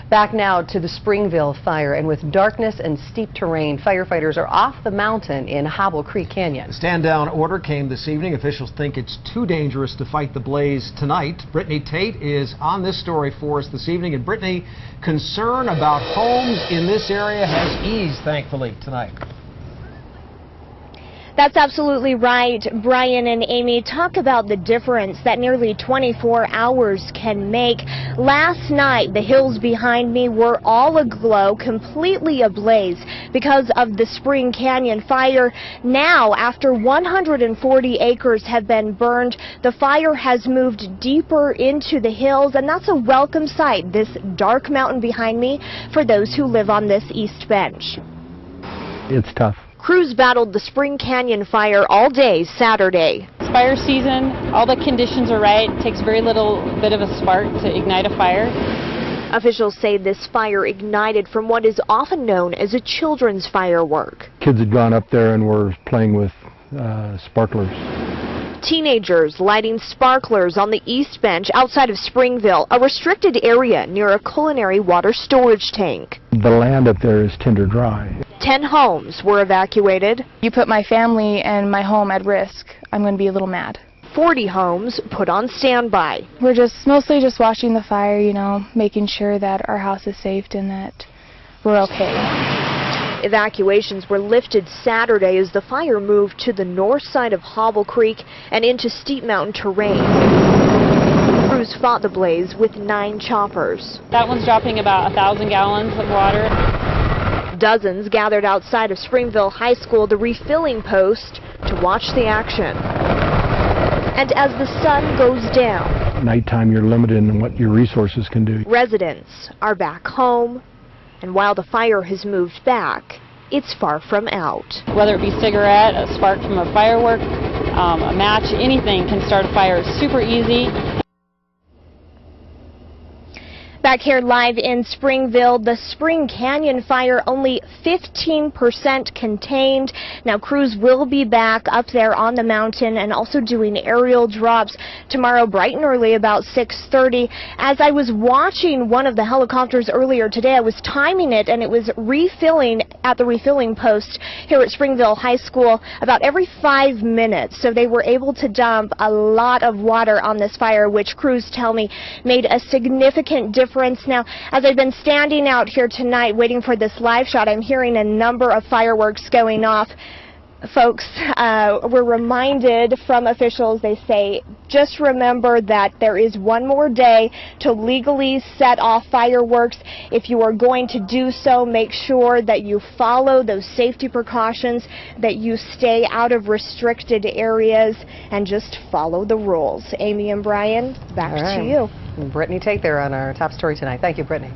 Back now to the Springville fire, and with darkness and steep terrain, firefighters are off the mountain in Hobble Creek Canyon. The stand-down order came this evening. Officials think it's too dangerous to fight the blaze tonight. Brittany Tate is on this story for us this evening. And Brittany, concern about homes in this area has eased, thankfully, tonight. That's absolutely right, Brian and Amy. Talk about the difference that nearly 24 hours can make. Last night, the hills behind me were all aglow, completely ablaze because of the Spring Canyon fire. Now, after 140 acres have been burned, the fire has moved deeper into the hills, and that's a welcome sight, this dark mountain behind me, for those who live on this east bench. It's tough. Crews battled the Spring Canyon fire all day Saturday. It's fire season, all the conditions are right. It takes very little bit of a spark to ignite a fire. Officials say this fire ignited from what is often known as a children's firework. Kids had gone up there and were playing with sparklers. Teenagers lighting sparklers on the east bench outside of Springville, a restricted area near a culinary water storage tank. The land up there is tinder dry. 10 homes were evacuated. You put my family and my home at risk. I'm going to be a little mad. 40 homes put on standby. We're mostly just watching the fire, you know, making sure that our house is safe and that we're okay. Evacuations were lifted Saturday as the fire moved to the north side of Hobble Creek and into steep mountain terrain. Crews fought the blaze with 9 choppers. That one's dropping about 1,000 gallons of water. Dozens gathered outside of Springville High School, the refilling post, to watch the action. And as the sun goes down, At nighttime you're limited in what your resources can do. residents are back home. And while the fire has moved back, it's far from out. Whether it be cigarette, a spark from a firework, a match, anything can start a fire. It's super easy. Back here live in Springville, the Spring Canyon fire only 15% contained. Now crews will be back up there on the mountain and also doing aerial drops tomorrow bright and early about 6:30. As I was watching one of the helicopters earlier today, I was timing it and it was refilling at the refilling post here at Springville High School about every 5 minutes. So they were able to dump a lot of water on this fire, which crews tell me made a significant difference. Now, as I've been standing out here tonight waiting for this live shot, I'm hearing a number of fireworks going off. Folks, we're reminded from officials, they say, just remember that there is one more day to legally set off fireworks. If you are going to do so, make sure that you follow those safety precautions, that you stay out of restricted areas, and just follow the rules. Amy and Brian, back to you. Brittany Tate there on our top story tonight. Thank you, Brittany.